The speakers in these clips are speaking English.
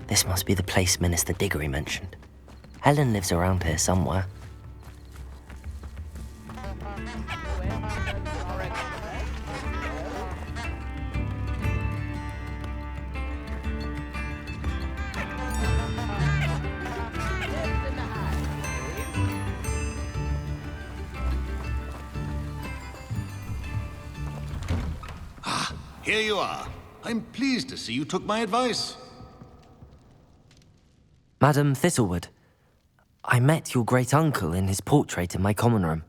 This must be the place Minister Diggory mentioned. Helen lives around here somewhere. Here you are. I'm pleased to see you took my advice. Madam Thistlewood, I met your great-uncle in his portrait in my common room.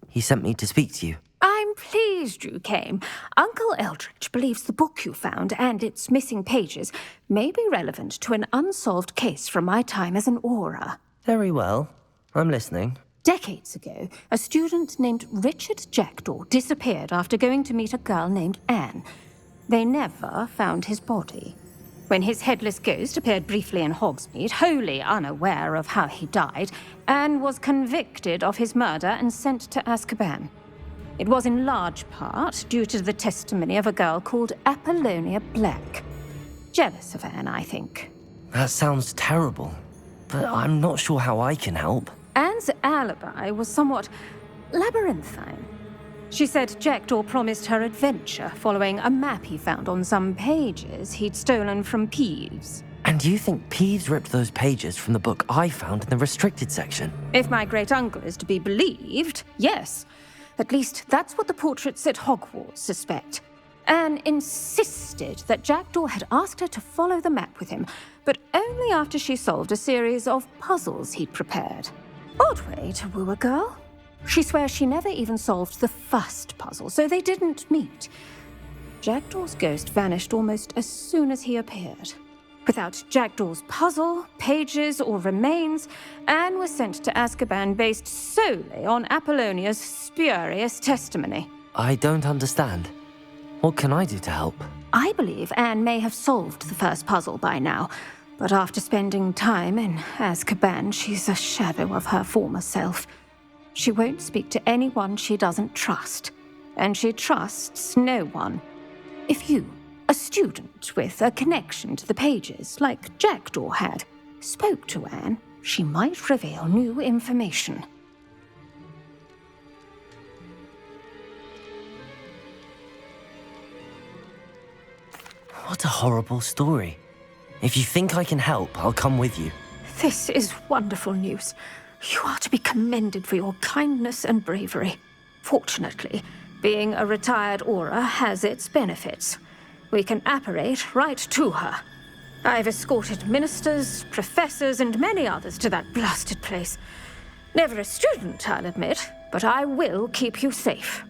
He sent me to speak to you. I'm pleased you came. Uncle Eldridge believes the book you found and its missing pages may be relevant to an unsolved case from my time as an Auror. Very well. I'm listening. Decades ago, a student named Richard Jackdaw disappeared after going to meet a girl named Anne. They never found his body. When his headless ghost appeared briefly in Hogsmeade, wholly unaware of how he died, Anne was convicted of his murder and sent to Azkaban. It was in large part due to the testimony of a girl called Apollonia Black. Jealous of Anne, I think. That sounds terrible, but I'm not sure how I can help. Anne's alibi was somewhat labyrinthine. She said Jackdaw promised her adventure following a map he found on some pages he'd stolen from Peeves. And you think Peeves ripped those pages from the book I found in the restricted section? If my great-uncle is to be believed, yes. At least that's what the portraits at Hogwarts suspect. Anne insisted that Jackdaw had asked her to follow the map with him, but only after she solved a series of puzzles he'd prepared. Odd way to woo a girl. She swears she never even solved the first puzzle, so they didn't meet. Jackdaw's ghost vanished almost as soon as he appeared. Without Jackdaw's puzzle, pages, or remains, Anne was sent to Azkaban based solely on Apollonia's spurious testimony. I don't understand. What can I do to help? I believe Anne may have solved the first puzzle by now, but after spending time in Azkaban, she's a shadow of her former self. She won't speak to anyone she doesn't trust, and she trusts no one. If you, a student with a connection to the pages, like Jackdaw had, spoke to Anne, she might reveal new information. What a horrible story. If you think I can help, I'll come with you. This is wonderful news. You are to be commended for your kindness and bravery. Fortunately, being a retired Auror has its benefits. We can apparate right to her. I've escorted ministers, professors, and many others to that blasted place. Never a student, I'll admit, but I will keep you safe.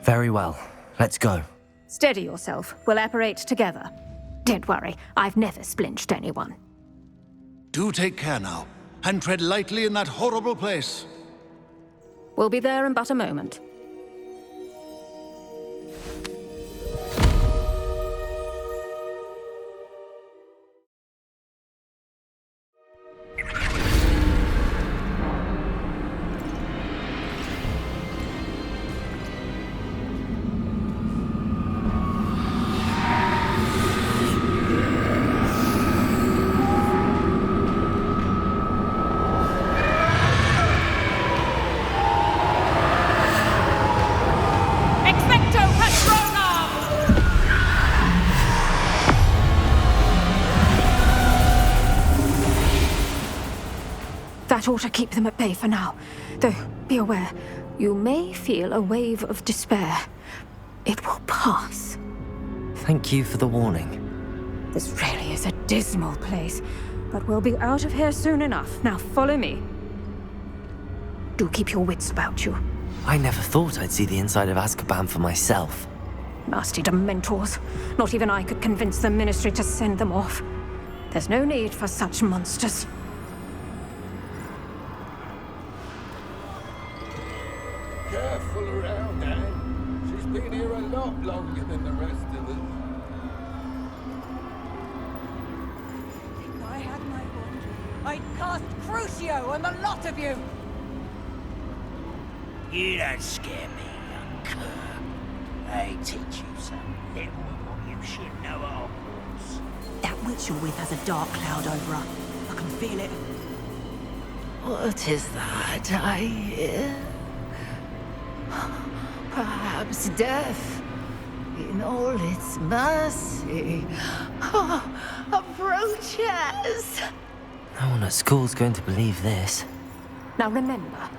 Very well. Let's go. Steady yourself. We'll apparate together. Don't worry, I've never splinched anyone. Do take care now, and tread lightly in that horrible place. We'll be there in but a moment. That ought to keep them at bay for now. Though, be aware, you may feel a wave of despair. It will pass. Thank you for the warning. This really is a dismal place, but we'll be out of here soon enough. Now follow me. Do keep your wits about you. I never thought I'd see the inside of Azkaban for myself. Nasty Dementors. Not even I could convince the Ministry to send them off. There's no need for such monsters. Careful around, Anne. She's been here a lot longer than the rest of us. I'd cast Crucio on the lot of you! You don't scare me, young cur. I teach you some little of what you should know at Hogwarts. That witch you're with has a dark cloud over her. I can feel it. What is that I hear? Perhaps death, in all its mercy, approaches. No one at school's going to believe this. Now remember,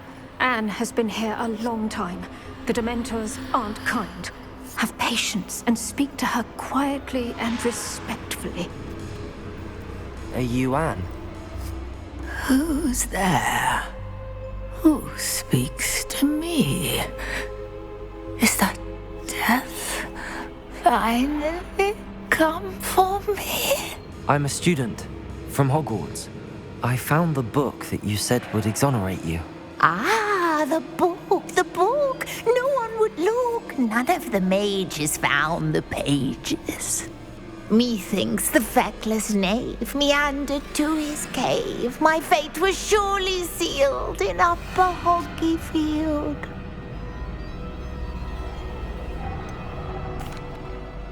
Anne has been here a long time. The Dementors aren't kind. Have patience and speak to her quietly and respectfully. Are you Anne? Who's there? Who speaks to me? Is that death finally come for me? I'm a student from Hogwarts. I found the book that you said would exonerate you. Ah, the book, the book. No one would look. None of the mages found the pages. Methinks the feckless knave meandered to his cave. My fate was surely sealed in Upper Hoggyfield.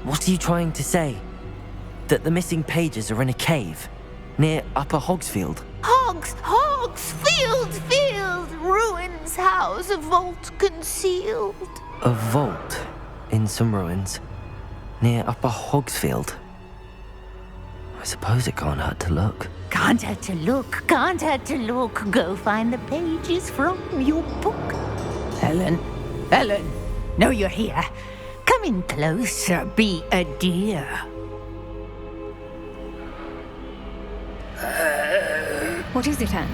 What are you trying to say? That the missing pages are in a cave near Upper Hogsfield? Field, ruins house, a vault concealed. A vault in some ruins near Upper Hogsfield. I suppose it can't hurt to look. Can't hurt to look. Go find the pages from your book. Ellen, know you're here. Come in closer, be a dear. What is it, Anne?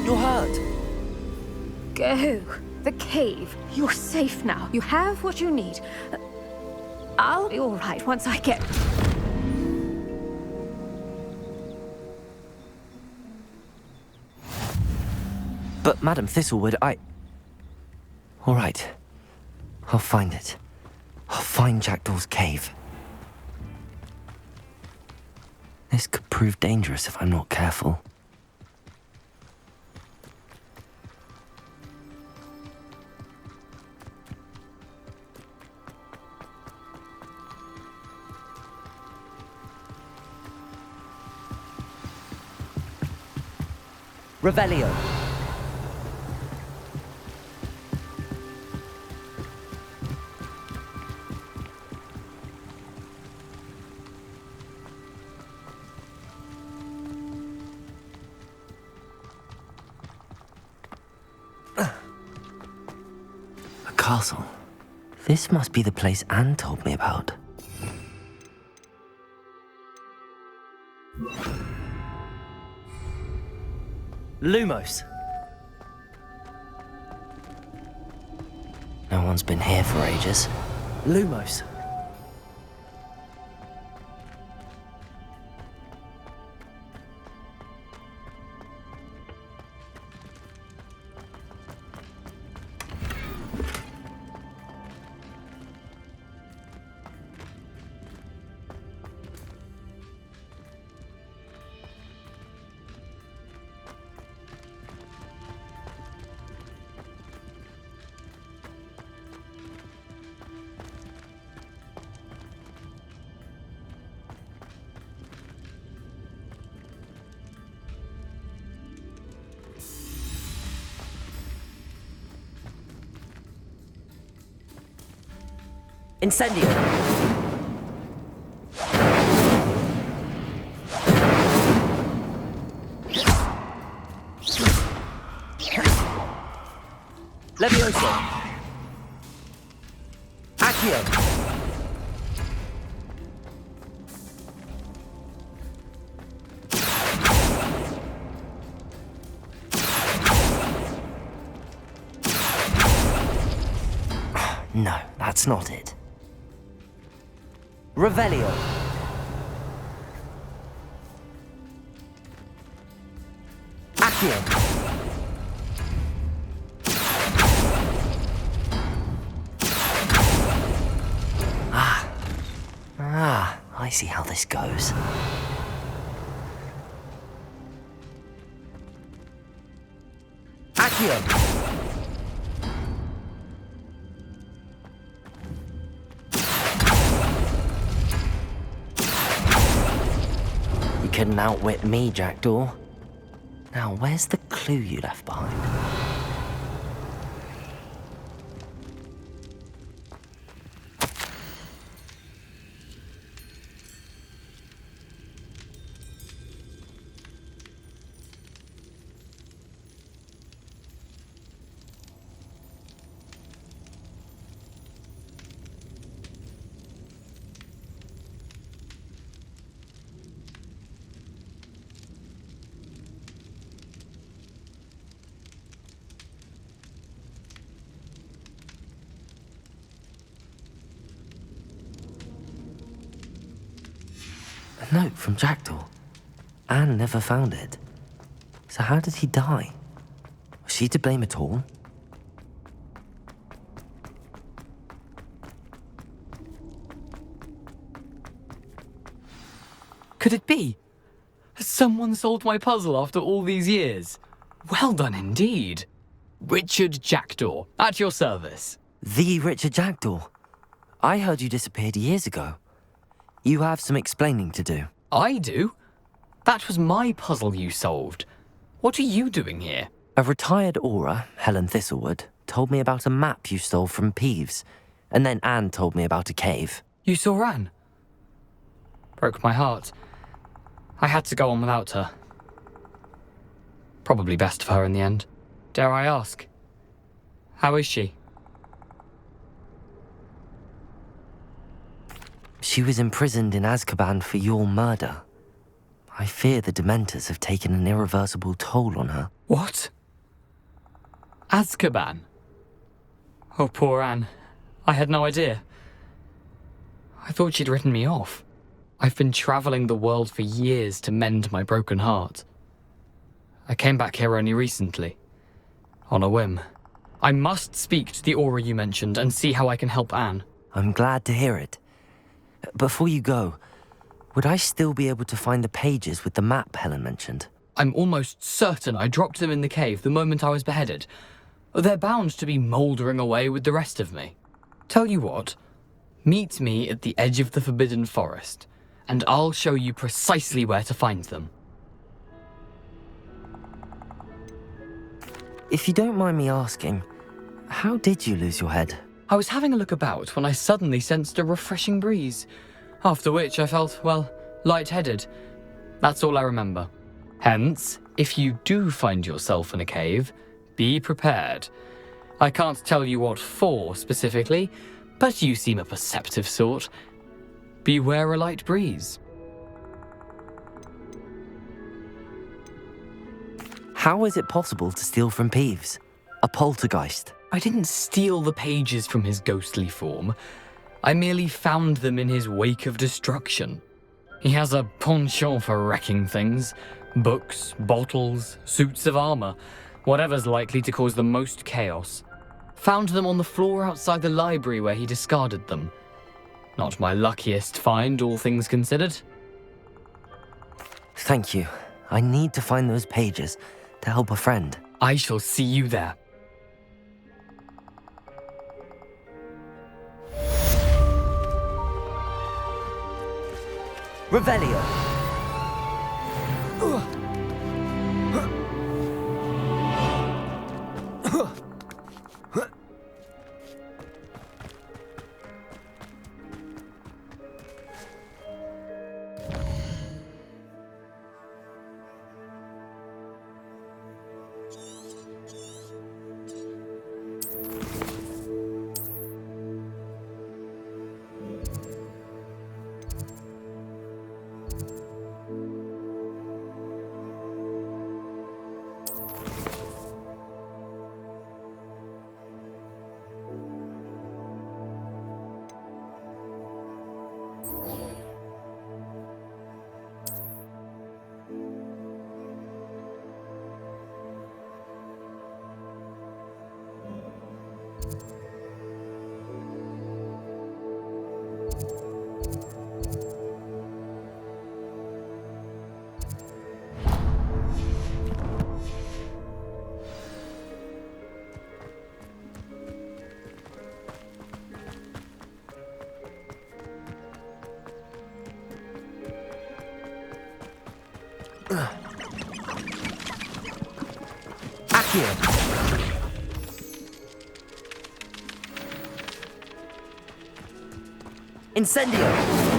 You're hurt. Go. The cave. You're safe now. You have what you need. I'll be all right once I get... But Madam Thistlewood, All right. I'll find it. I'll find Jackdaw's cave. This could prove dangerous if I'm not careful. Revelio. A castle. This must be the place Anne told me about. Lumos. No one's been here for ages. Lumos. Incendio. Levioso. Accio. No, that's not it. Revelio. Accio! I see how this goes. Accio! You couldn't outwit me, Jackdaw. Now, where's the clue you left behind? A note from Jackdaw. Anne never found it. So how did he die? Was she to blame at all? Could it be? Has someone solved my puzzle after all these years? Well done indeed. Richard Jackdaw, at your service. The Richard Jackdaw. I heard you disappeared years ago. You have some explaining to do. I do? That was my puzzle you solved. What are you doing here? A retired aura, Helen Thistlewood, told me about a map you stole from Peeves, and then Anne told me about a cave. You saw Anne? Broke my heart. I had to go on without her. Probably best for her in the end. Dare I ask? How is she? She was imprisoned in Azkaban for your murder. I fear the Dementors have taken an irreversible toll on her. What? Azkaban? Oh, poor Anne. I had no idea. I thought she'd written me off. I've been travelling the world for years to mend my broken heart. I came back here only recently. On a whim. I must speak to the aura you mentioned and see how I can help Anne. I'm glad to hear it. Before you go, would I still be able to find the pages with the map Helen mentioned? I'm almost certain I dropped them in the cave the moment I was beheaded. They're bound to be mouldering away with the rest of me. Tell you what, meet me at the edge of the Forbidden Forest, and I'll show you precisely where to find them. If you don't mind me asking, how did you lose your head? I was having a look about when I suddenly sensed a refreshing breeze, after which I felt, well, lightheaded. That's all I remember. Hence, if you do find yourself in a cave, be prepared. I can't tell you what for specifically, but you seem a perceptive sort. Beware a light breeze. How is it possible to steal from Peeves? A poltergeist? I didn't steal the pages from his ghostly form. I merely found them in his wake of destruction. He has a penchant for wrecking things. Books, bottles, suits of armor, whatever's likely to cause the most chaos. Found them on the floor outside the library where he discarded them. Not my luckiest find, all things considered. Thank you. I need to find those pages to help a friend. I shall see you there. Revelio! Accio. Incendio.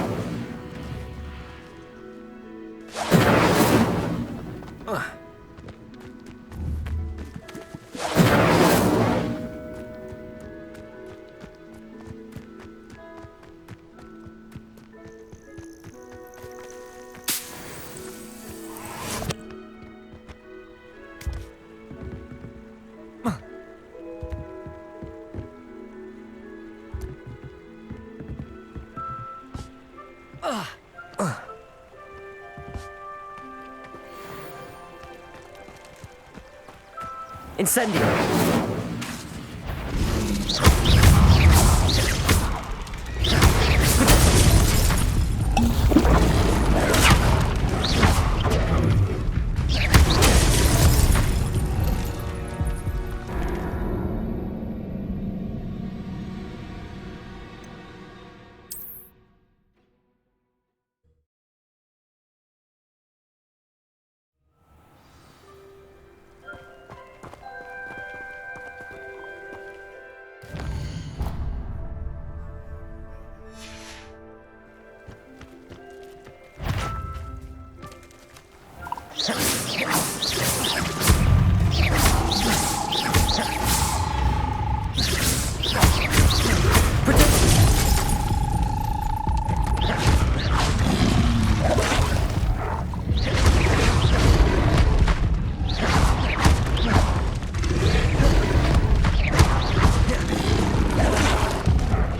Incendio.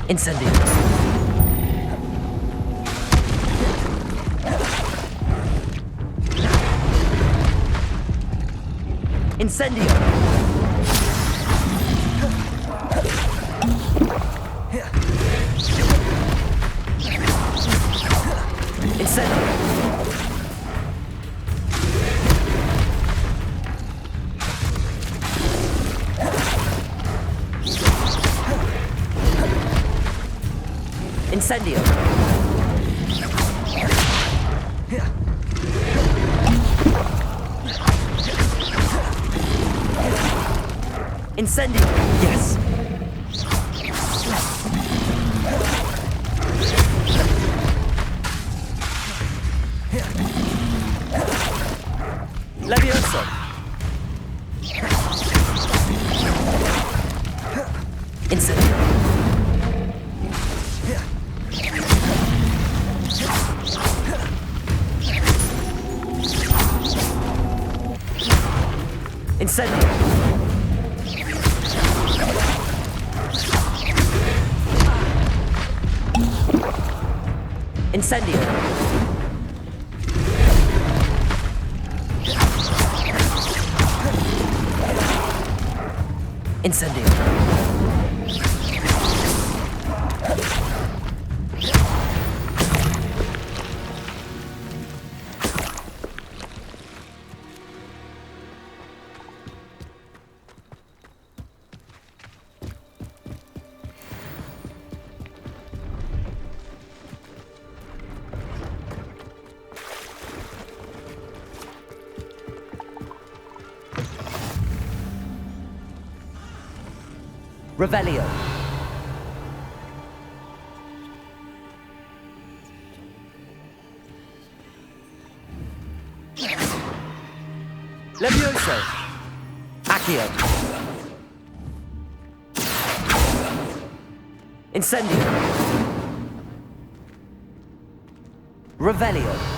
Incendio. Incendio. Incendio. Incendio. Incendio. Yes. Levioso. Incendio. Incendio. Incendio. Incendio. Revelio. Levioso. Accio. Incendio. Revelio.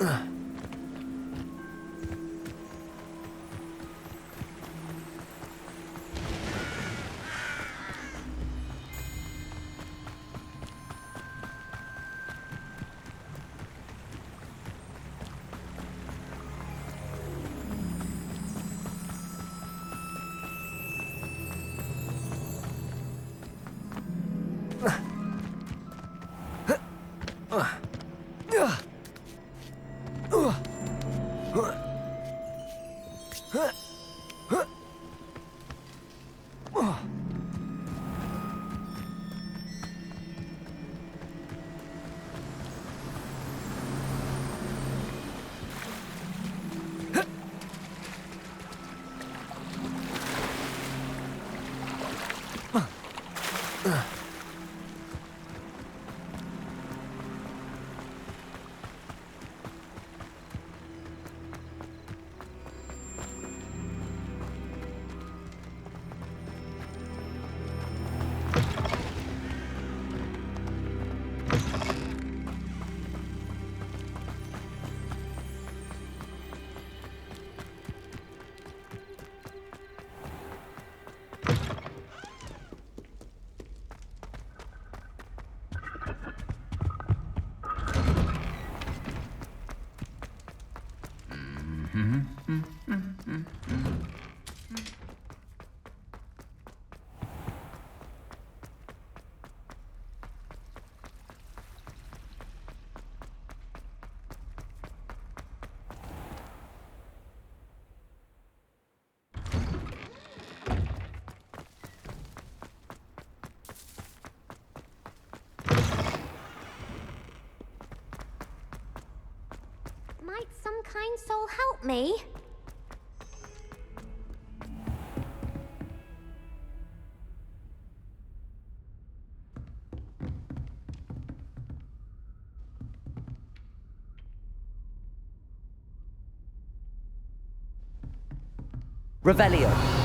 Might some kind soul help me? Revelio.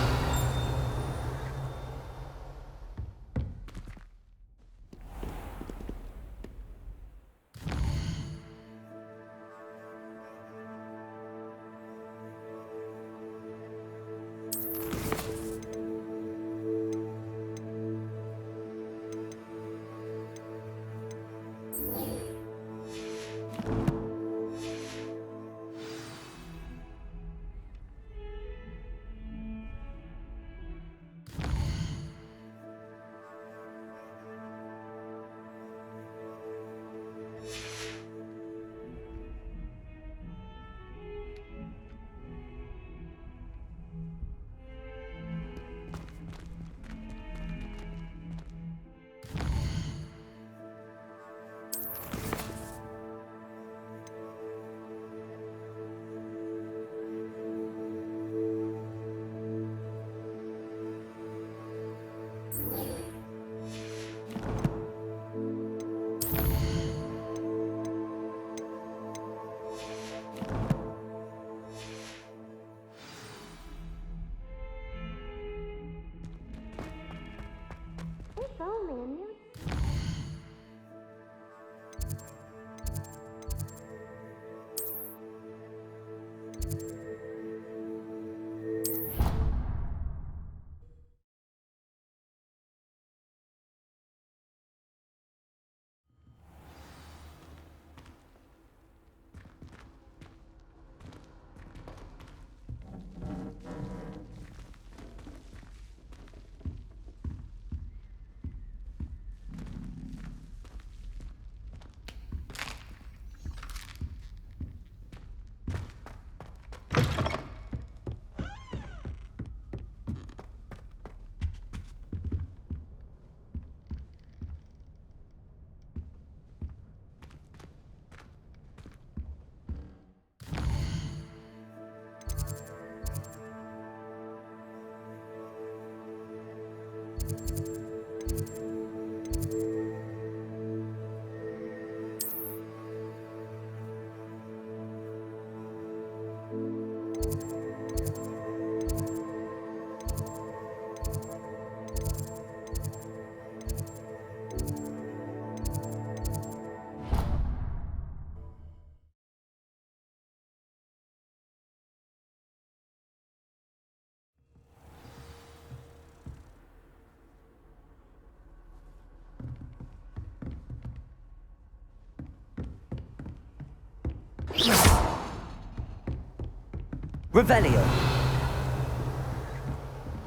Revelio.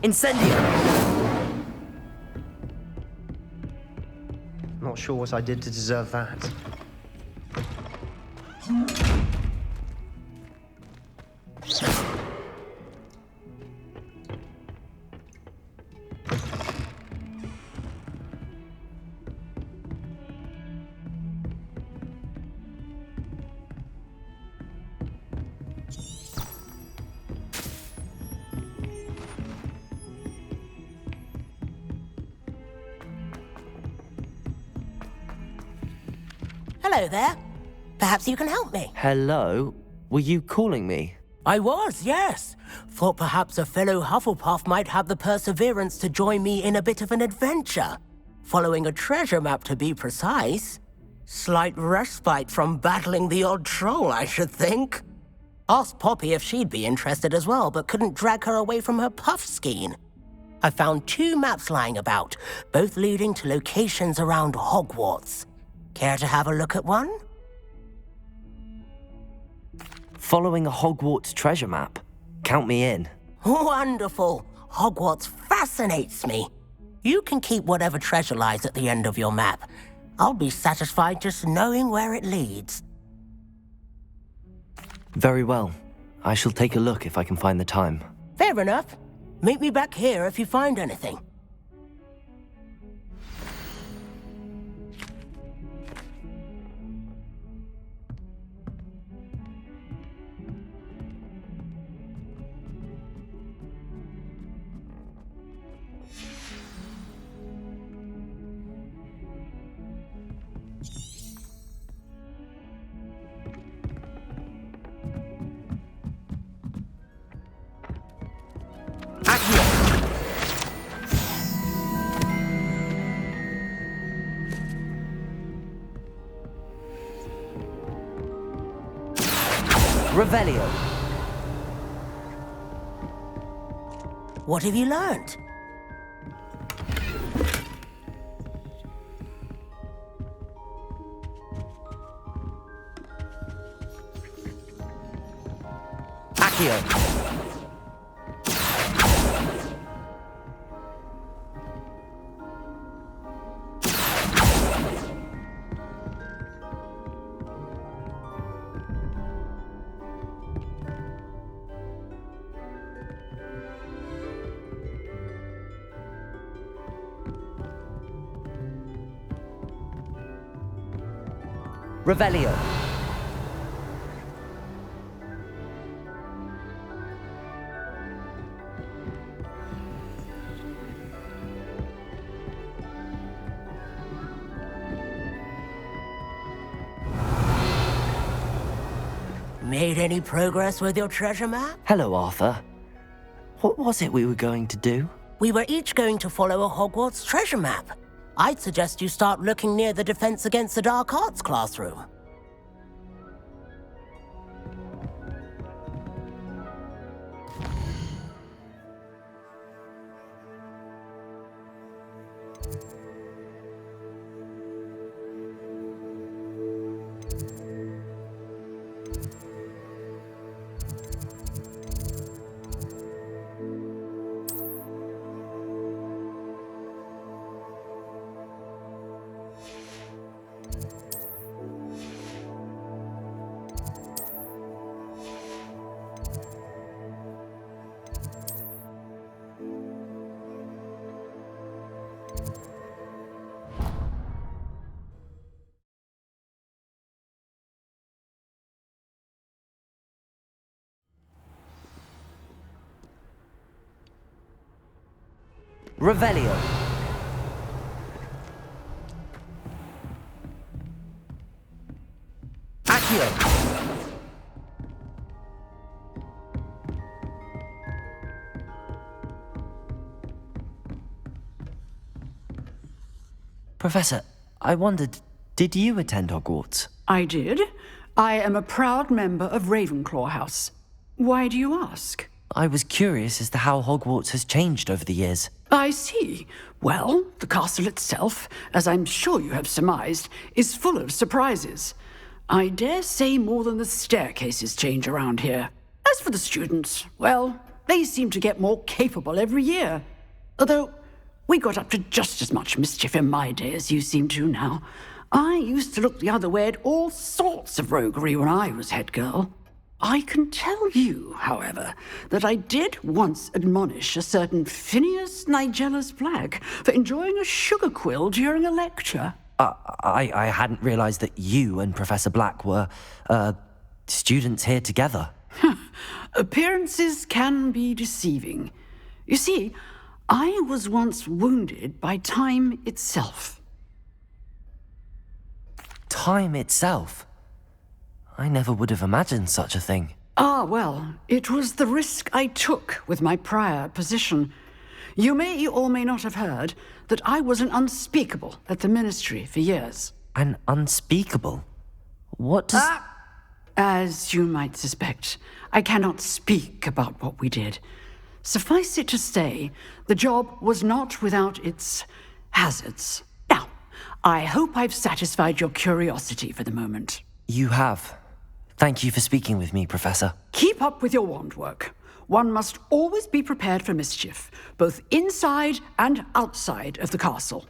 Incendio. Not sure what I did to deserve that. Hello there. Perhaps you can help me. Hello? Were you calling me? I was, yes. Thought perhaps a fellow Hufflepuff might have the perseverance to join me in a bit of an adventure. Following a treasure map, to be precise. Slight respite from battling the odd troll, I should think. Asked Poppy if she'd be interested as well, but couldn't drag her away from her puff skein. I found 2 maps lying about, both leading to locations around Hogwarts. Care to have a look at one? Following a Hogwarts treasure map? Count me in. Wonderful. Hogwarts fascinates me. You can keep whatever treasure lies at the end of your map. I'll be satisfied just knowing where it leads. Very well. I shall take a look if I can find the time. Fair enough. Meet me back here if you find anything. Revelio. What have you learned? Accio. Revelio. Made any progress with your treasure map? Hello, Arthur. What was it we were going to do? We were each going to follow a Hogwarts treasure map. I'd suggest you start looking near the Defense Against the Dark Arts classroom. Revelio. Accio. Professor, I wondered, did you attend Hogwarts? I did. I am a proud member of Ravenclaw House. Why do you ask? I was curious as to how Hogwarts has changed over the years. I see. Well, the castle itself, as I'm sure you have surmised, is full of surprises. I dare say more than the staircases change around here. As for the students, well, they seem to get more capable every year. Although, we got up to just as much mischief in my day as you seem to now. I used to look the other way at all sorts of roguery when I was head girl. I can tell you, however, that I did once admonish a certain Phineas Nigella's Black for enjoying a sugar quill during a lecture. I hadn't realized that you and Professor Black were, students here together. Appearances can be deceiving. You see, I was once wounded by time itself. Time itself? I never would have imagined such a thing. Ah, well, it was the risk I took with my prior position. You may or may not have heard that I was an unspeakable at the Ministry for years. An unspeakable? What does... As you might suspect, I cannot speak about what we did. Suffice it to say, the job was not without its hazards. Now, I hope I've satisfied your curiosity for the moment. You have. Thank you for speaking with me, Professor. Keep up with your wand work. One must always be prepared for mischief, both inside and outside of the castle.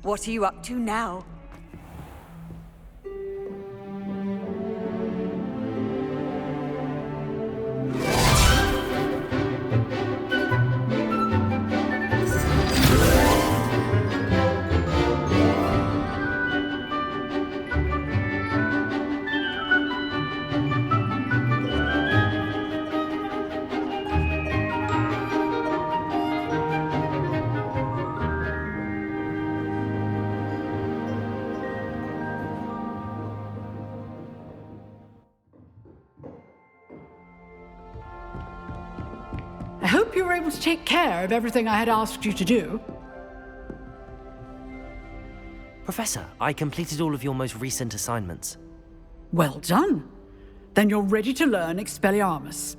What are you up to now? I hope you were able to take care of everything I had asked you to do. Professor, I completed all of your most recent assignments. Well done. Then you're ready to learn Expelliarmus.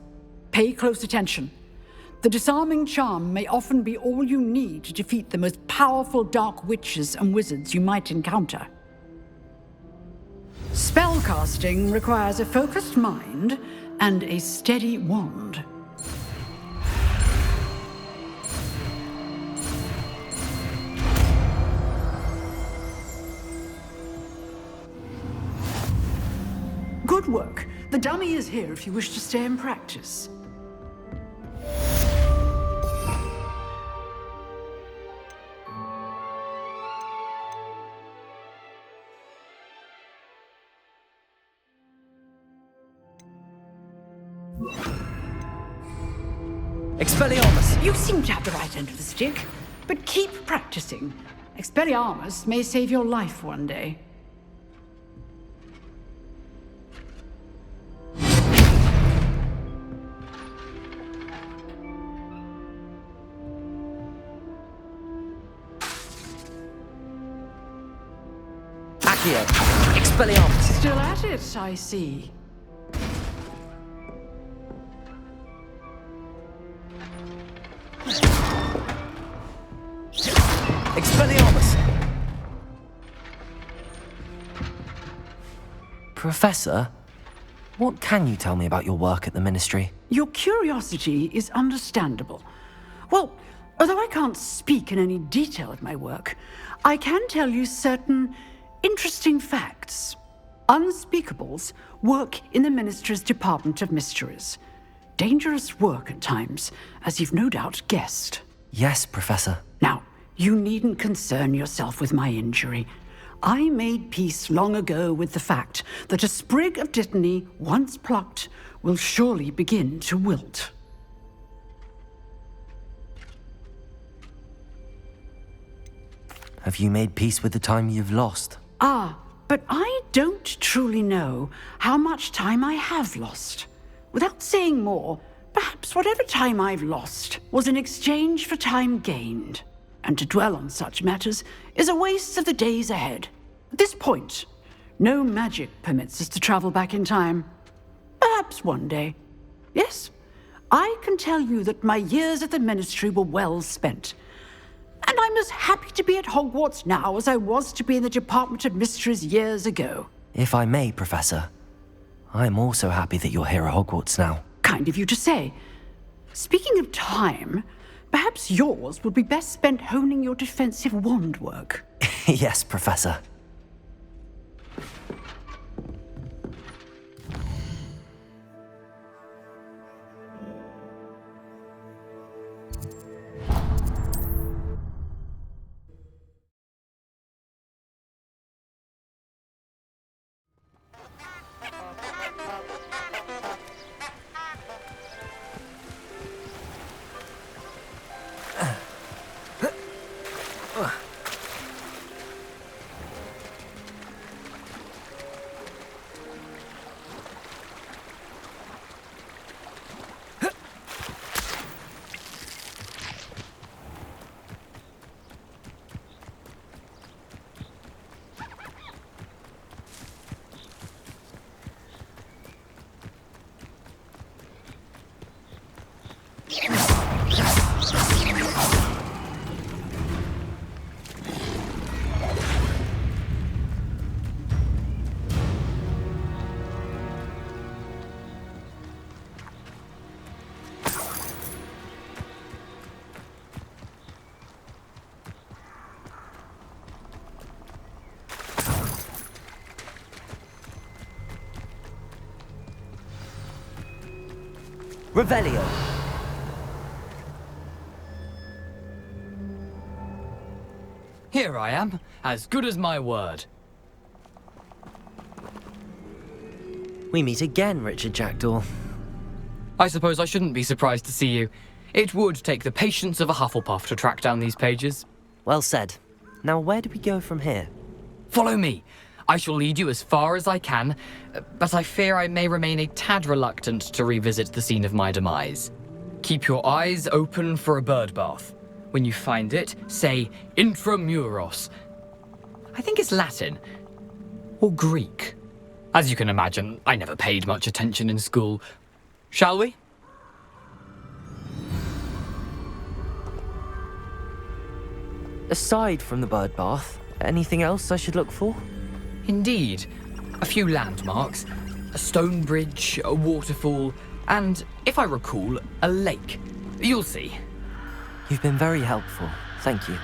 Pay close attention. The disarming charm may often be all you need to defeat the most powerful dark witches and wizards you might encounter. Spellcasting requires a focused mind and a steady wand. Good work. The dummy is here if you wish to stay and practice. Expelliarmus! You seem to have the right end of the stick, but keep practicing. Expelliarmus may save your life one day. Accio! Expelliarmus! Still at it, I see. Expelliarmus! Professor, what can you tell me about your work at the Ministry? Your curiosity is understandable. Well, although I can't speak in any detail of my work, I can tell you certain interesting facts. Unspeakables work in the Ministry's Department of Mysteries. Dangerous work at times, as you've no doubt guessed. Yes, Professor. Now, you needn't concern yourself with my injury. I made peace long ago with the fact that a sprig of dittany, once plucked, will surely begin to wilt. Have you made peace with the time you've lost? Ah, but I don't truly know how much time I have lost. Without saying more, perhaps whatever time I've lost was in exchange for time gained. And to dwell on such matters is a waste of the days ahead. At this point, no magic permits us to travel back in time. Perhaps one day. Yes, I can tell you that my years at the Ministry were well spent. And I'm as happy to be at Hogwarts now as I was to be in the Department of Mysteries years ago. If I may, Professor, I'm also happy that you're here at Hogwarts now. Kind of you to say. Speaking of time, perhaps yours would be best spent honing your defensive wand work. Yes, Professor. Revelio. Here I am, as good as my word. We meet again, Richard Jackdaw. I suppose I shouldn't be surprised to see you. It would take the patience of a Hufflepuff to track down these pages. Well said. Now, where do we go from here? Follow me. I shall lead you as far as I can, but I fear I may remain a tad reluctant to revisit the scene of my demise. Keep your eyes open for a bird bath. When you find it, say intramuros. I think it's Latin. Or Greek. As you can imagine, I never paid much attention in school. Shall we? Aside from the bird bath, anything else I should look for? Indeed. A few landmarks. a stone bridge, a waterfall, and, if I recall, a lake. You'll see. You've been very helpful. Thank you.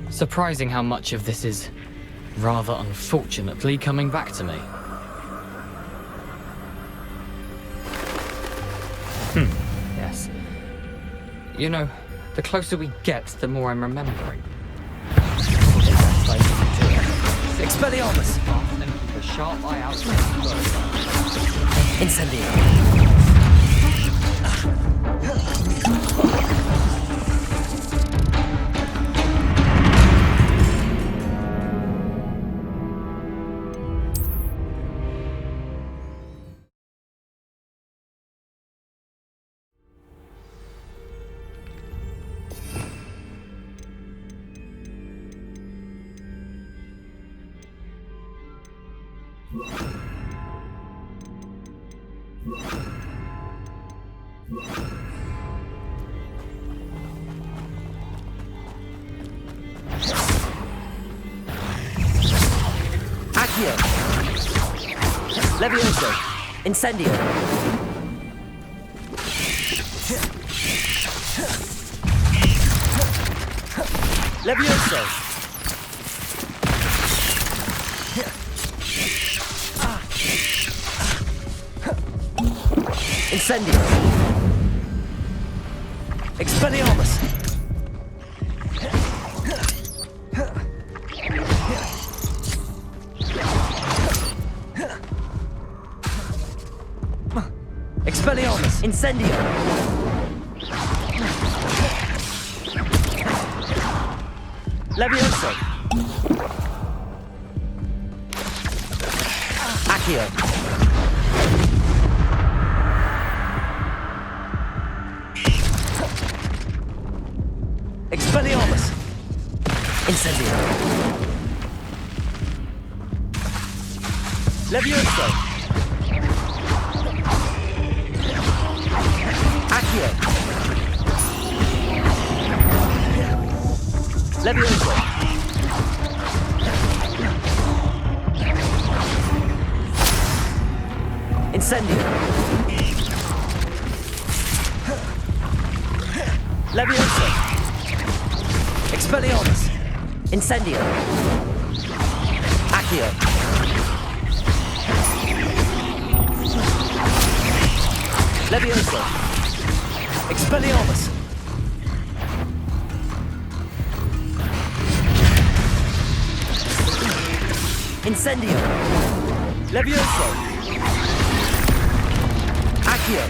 Surprising how much of this is, rather unfortunately, coming back to me. Yes. You know, the closer we get, the more I'm remembering. Expelliarmus! And keep a sharp eye out for Incendio! Accio! Levioso! Incendio! Levioso! Incendio! Expelliarmus! Expelliarmus! Incendio! Levioso! Accio! Expelliarmus! Incendio! Levioso! Accio! Levioso! Incendio! Levioso! Expelliarmus! Incendio! Accio! Levioso! Expelliarmus! Incendio! Levioso! Accio!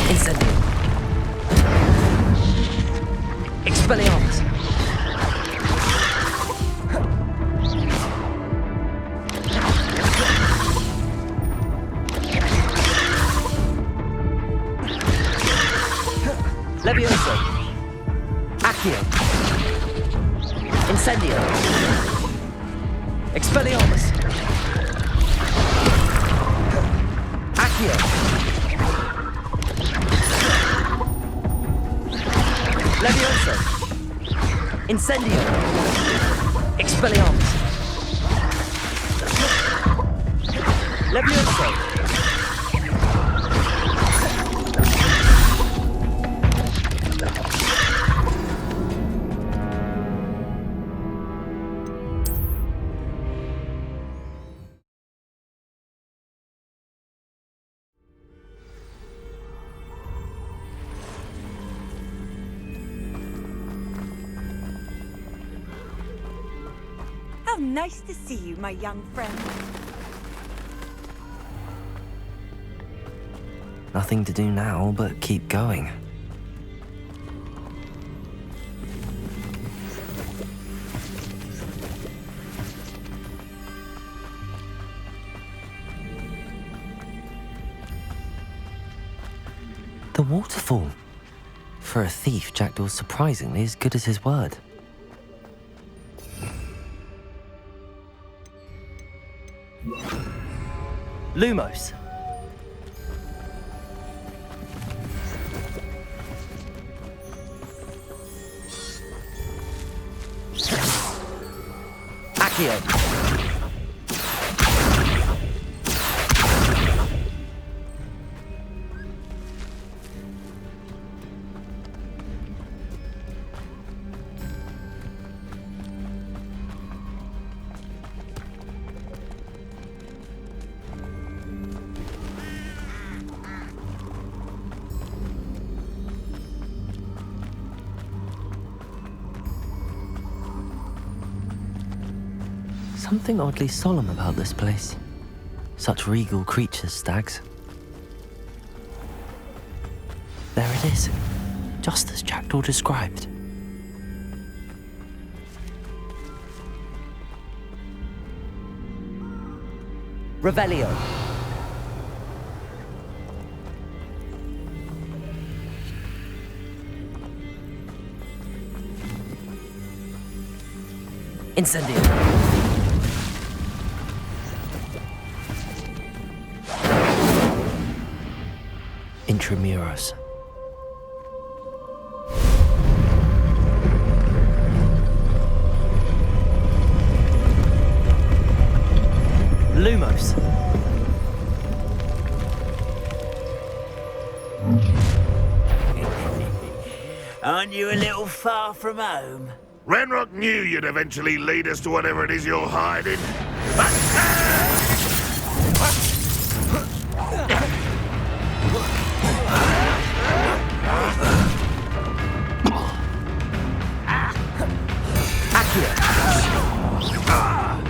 Incendio! Expelliarmus! Levioso! Accio! Incendio! Expelliarmus! Accio! Levioso! Incendio! Expelliarmus! Levioso! How nice to see you, my young friend. Nothing to do now but keep going. The waterfall. For a thief, Jackdaw's surprisingly as good as his word. Lumos. Accio. Something oddly solemn about this place. Such regal creatures, stags. There it is, just as Jackdaw described. Revelio. Incendio. Intramuros. Lumos. Aren't you a little far from home? Ranrock knew you'd eventually lead us to whatever it is you're hiding.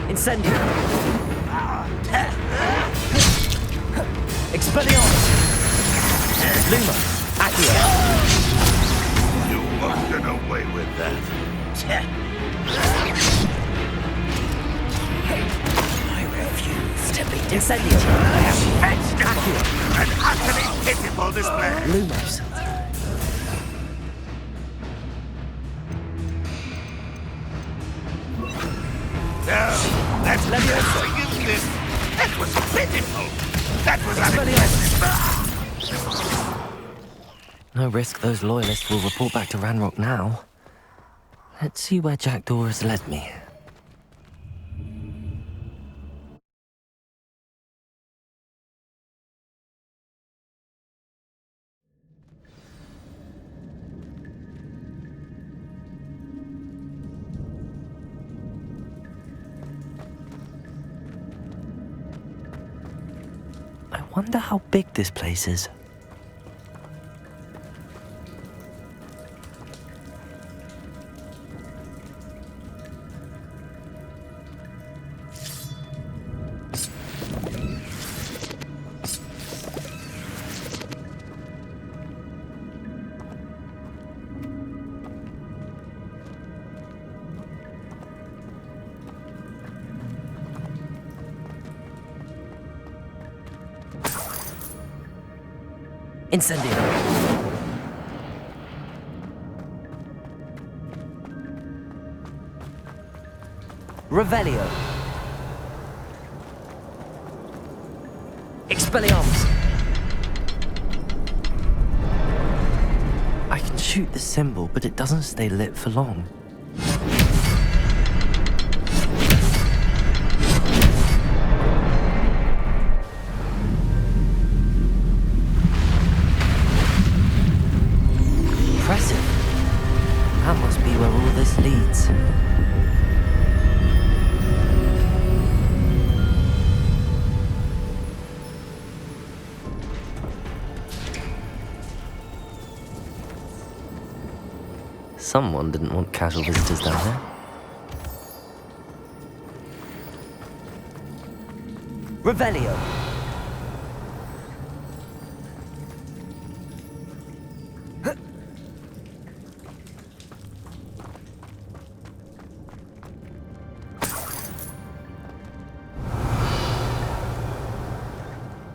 Incendio. Expelliarmus. Lumos. Accio. You won't get away with that. I refuse to be Incendio. Accio. An utterly pitiful display. Lumos. No, that's Leviosa. This. That was pitiful. That was unacceptable. No risk those loyalists will report back to Ranrock now. Let's see where Jackdaw has led me. I wonder how big this place is. Incendio. Revelio. Expelliarmus. I can shoot the symbol, but it doesn't stay lit for long. Impressive. That must be where all this leads. Someone didn't want casual visitors down there. Revelio.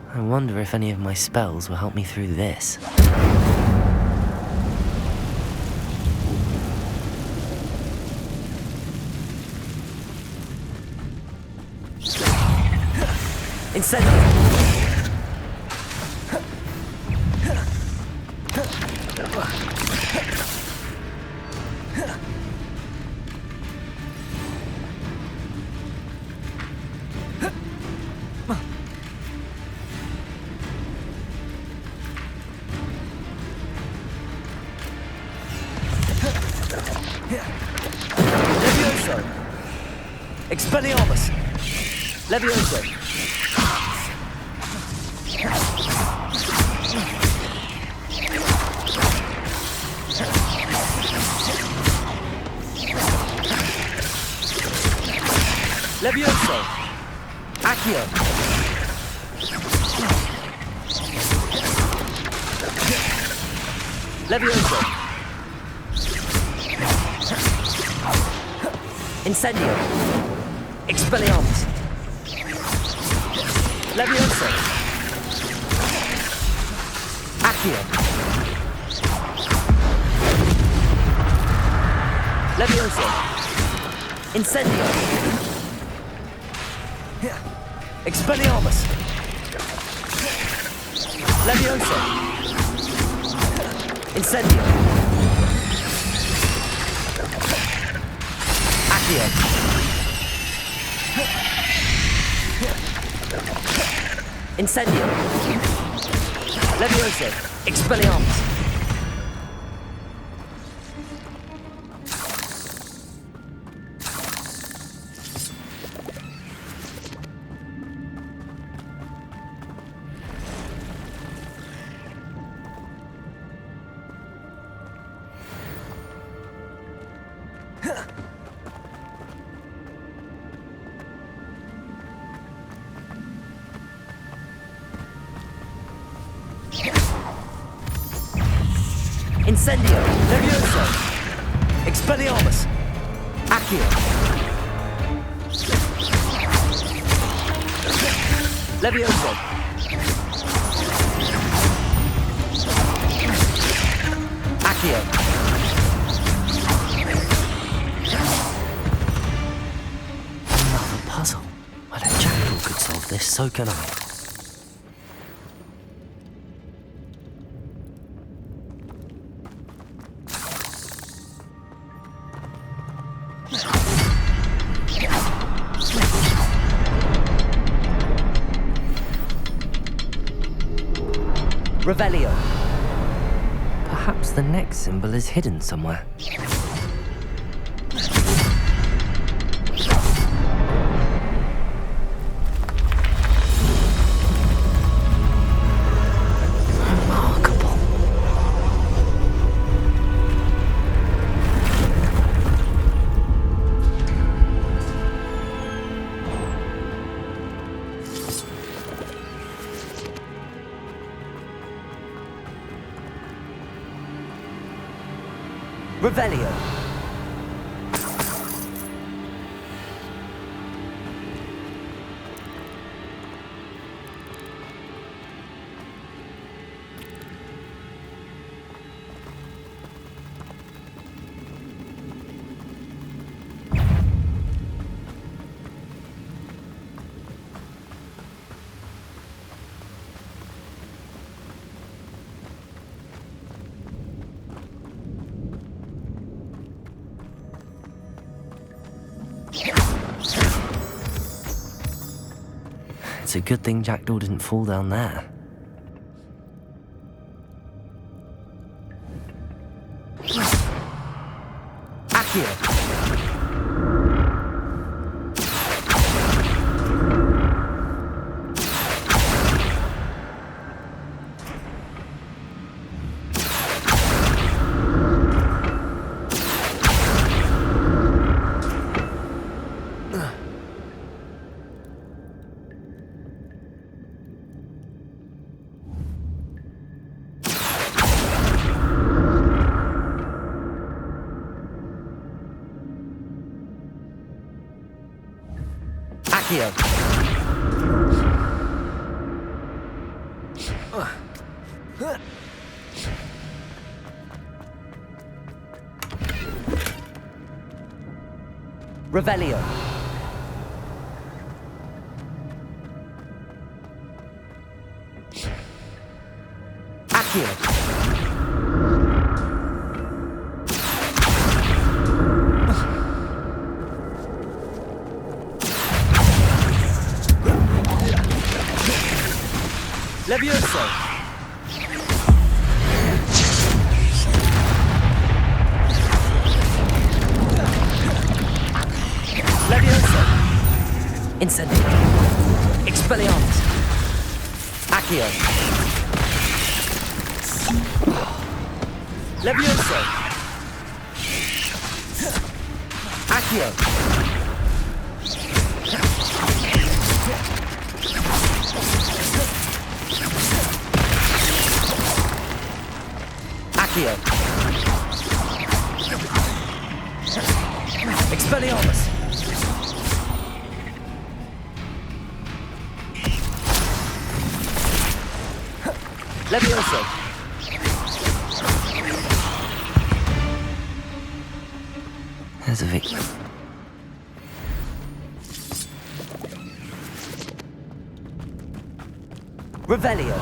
I wonder if any of my spells will help me through this. Incendio. Levioso. Levioso. Accio. Levioso. Incendio. Expelliarmus. Levioso. Accio. Levioso. Incendio. Expelliarmus. Levioso. Incendio. Accio. Incendio. Levioso. Expelliarmus. Incendio. Levioso. Expelliarmus. Accio. Levioso. Accio. Another puzzle. Well, if Jackdaw could solve this, so can I. Revelio. Perhaps the next symbol is hidden somewhere. Remarkable. Revelio. It's a good thing Jackdaw didn't fall down there. Accio. Accio. Revelio. Accio. Levioso. Levioso. Incendio. Expelliarmus. Accio. Levioso. Accio. Accio. Expelliarmus. Levioso. There's a victim. Revelio.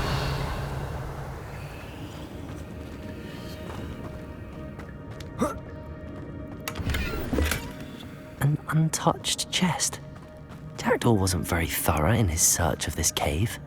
An untouched chest. Jackdaw wasn't very thorough in his search of this cave.